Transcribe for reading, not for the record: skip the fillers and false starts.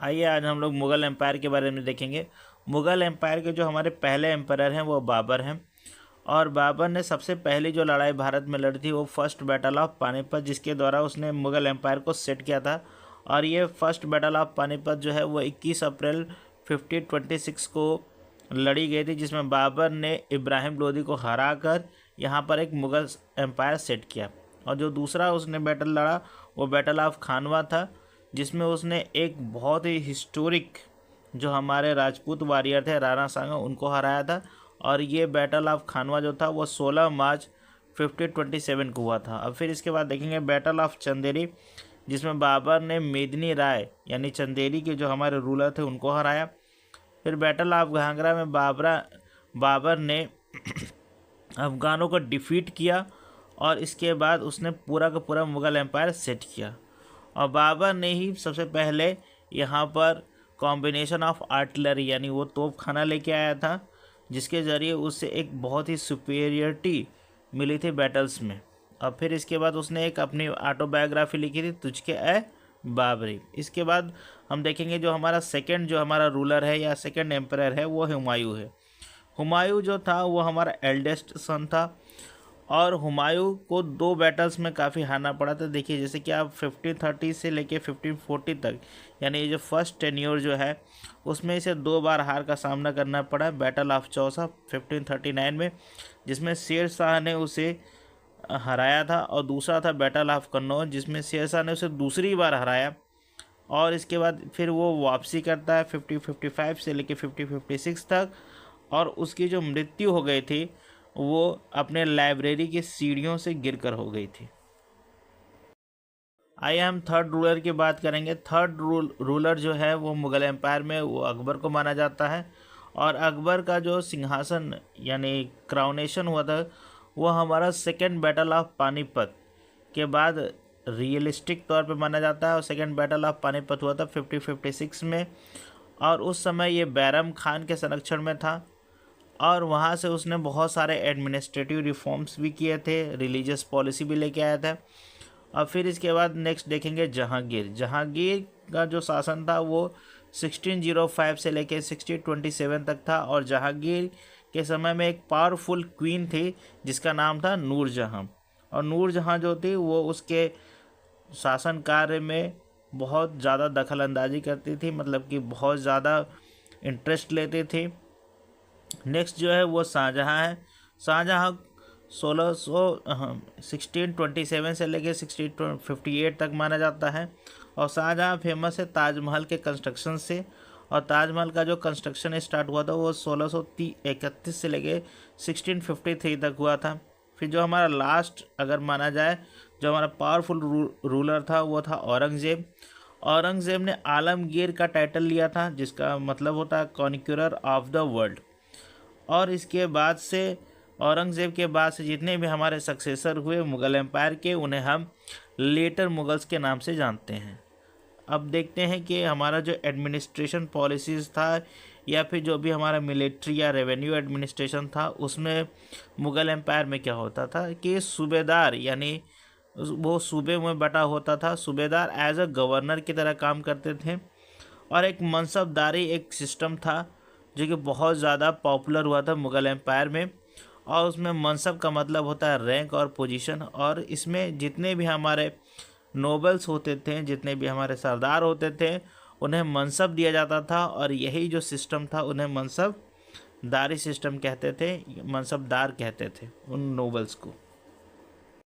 आइए आज हम लोग मुग़ल एम्पायर के बारे में देखेंगे। मुग़ल एम्पायर के जो हमारे पहले एम्पायर हैं वो बाबर हैं, और बाबर ने सबसे पहली जो लड़ाई भारत में लड़ी थी वो फर्स्ट बैटल ऑफ पानीपत, जिसके द्वारा उसने मुग़ल एम्पायर को सेट किया था। और ये फर्स्ट बैटल ऑफ पानीपत जो है वो 21 अप्रैल 1526 को लड़ी गई थी, जिसमें बाबर ने इब्राहिम लोदी को हरा कर यहाँ पर एक मुग़ल एम्पायर सेट किया। और जो दूसरा उसने बैटल लड़ा वो बैटल ऑफ खानवा था, जिसमें उसने एक बहुत ही हिस्टोरिक जो हमारे राजपूत वॉरियर थे राणा सांगा उनको हराया था। और ये बैटल ऑफ खानवा जो था वो 16 मार्च 1527 को हुआ था। अब फिर इसके बाद देखेंगे बैटल ऑफ चंदेरी, जिसमें बाबर ने मेदिनी राय यानी चंदेरी के जो हमारे रूलर थे उनको हराया। फिर बैटल ऑफ घाघरा में बाबर ने अफगानों को डिफीट किया, और इसके बाद उसने पूरा का पूरा मुग़ल एम्पायर सेट किया। और बाबर ने ही सबसे पहले यहाँ पर कॉम्बिनेशन ऑफ आर्टिलरी यानी वो तोप खाना लेके आया था, जिसके ज़रिए उससे एक बहुत ही सुपीरियरिटी मिली थी बैटल्स में। और फिर इसके बाद उसने एक अपनी ऑटोबायोग्राफी लिखी थी, तुझके ए बाबरी। इसके बाद हम देखेंगे जो हमारा सेकंड जो हमारा रूलर है या सेकंड एम्परर है वो हुमायूं है। हुमायूं जो था वो हमारा एल्डेस्ट सन था, और हुमायूं को 2 बैटल्स में काफ़ी हारना पड़ा था। देखिए जैसे कि आप 1530 से लेके 1540 तक यानी ये जो फर्स्ट टेन्योर जो है उसमें इसे 2 बार हार का सामना करना पड़ा। बैटल ऑफ चौसा 1539 में, जिसमें शेर शाह ने उसे हराया था, और दूसरा था बैटल ऑफ कन्नौज, जिसमें शेर शाह ने उसे दूसरी बार हराया। और इसके बाद फिर वो वापसी करता है 1555 से लेके 1556 तक, और उसकी जो मृत्यु हो गई थी वो अपने लाइब्रेरी की सीढ़ियों से गिरकर हो गई थी। आइए हम थर्ड रूलर की बात करेंगे। थर्ड रूलर जो है वो मुग़ल एम्पायर में वो अकबर को माना जाता है, और अकबर का जो सिंहासन यानी क्राउनेशन हुआ था वो हमारा सेकेंड बैटल ऑफ पानीपत के बाद रियलिस्टिक तौर पे माना जाता है। और सेकेंड बैटल ऑफ पानीपत हुआ था 1556 में, और उस समय ये बैरम खान के संरक्षण में था, और वहाँ से उसने बहुत सारे एडमिनिस्ट्रेटिव रिफॉर्म्स भी किए थे, रिलीजियस पॉलिसी भी लेके आया था। और फिर इसके बाद नेक्स्ट देखेंगे जहांगीर का जो शासन था वो 1605 से लेके 1627 तक था, और जहांगीर के समय में एक पावरफुल क्वीन थी जिसका नाम था नूरजहाँ। और नूरजहाँ जो थी वो उसके शासन कार्य में बहुत ज़्यादा दखल अंदाजी करती थी, मतलब कि बहुत ज़्यादा इंटरेस्ट लेती थी। नेक्स्ट जो है वो शाहजहाँ है। शाहजहाँ 1627 से लेके 1658 तक माना जाता है, और शाहजहाँ फेमस है ताजमहल के कंस्ट्रक्शन से। और ताजमहल का जो कंस्ट्रक्शन स्टार्ट हुआ था वो 1631 से लेके 1653 तक हुआ था। फिर जो हमारा लास्ट अगर माना जाए जो हमारा पावरफुल रूलर था वो था औरंगज़ेब। औरंगज़ेब ने आलमगीर का टाइटल लिया था, जिसका मतलब होता है कॉन्क्यूरर ऑफ द वर्ल्ड। और इसके बाद से औरंगज़ेब के बाद से जितने भी हमारे सक्सेसर हुए मुग़ल एम्पायर के, उन्हें हम लेटर मुग़ल्स के नाम से जानते हैं। अब देखते हैं कि हमारा जो एडमिनिस्ट्रेशन पॉलिसीज़ था या फिर जो भी हमारा मिलिट्री या रेवेन्यू एडमिनिस्ट्रेशन था उसमें मुग़ल एम्पायर में क्या होता था कि सूबेदार यानी वो सूबे में बटा होता था। सूबेदार एज अ गवर्नर की तरह काम करते थे, और एक मनसबदारी एक सिस्टम था जो कि बहुत ज़्यादा पॉपुलर हुआ था मुग़ल एम्पायर में। और उसमें मनसब का मतलब होता है रैंक और पोजीशन, और इसमें जितने भी हमारे नोबल्स होते थे, जितने भी हमारे सरदार होते थे, उन्हें मनसब दिया जाता था। और यही जो सिस्टम था उन्हें मनसबदारी सिस्टम कहते थे, मनसबदार कहते थे उन नोबल्स को।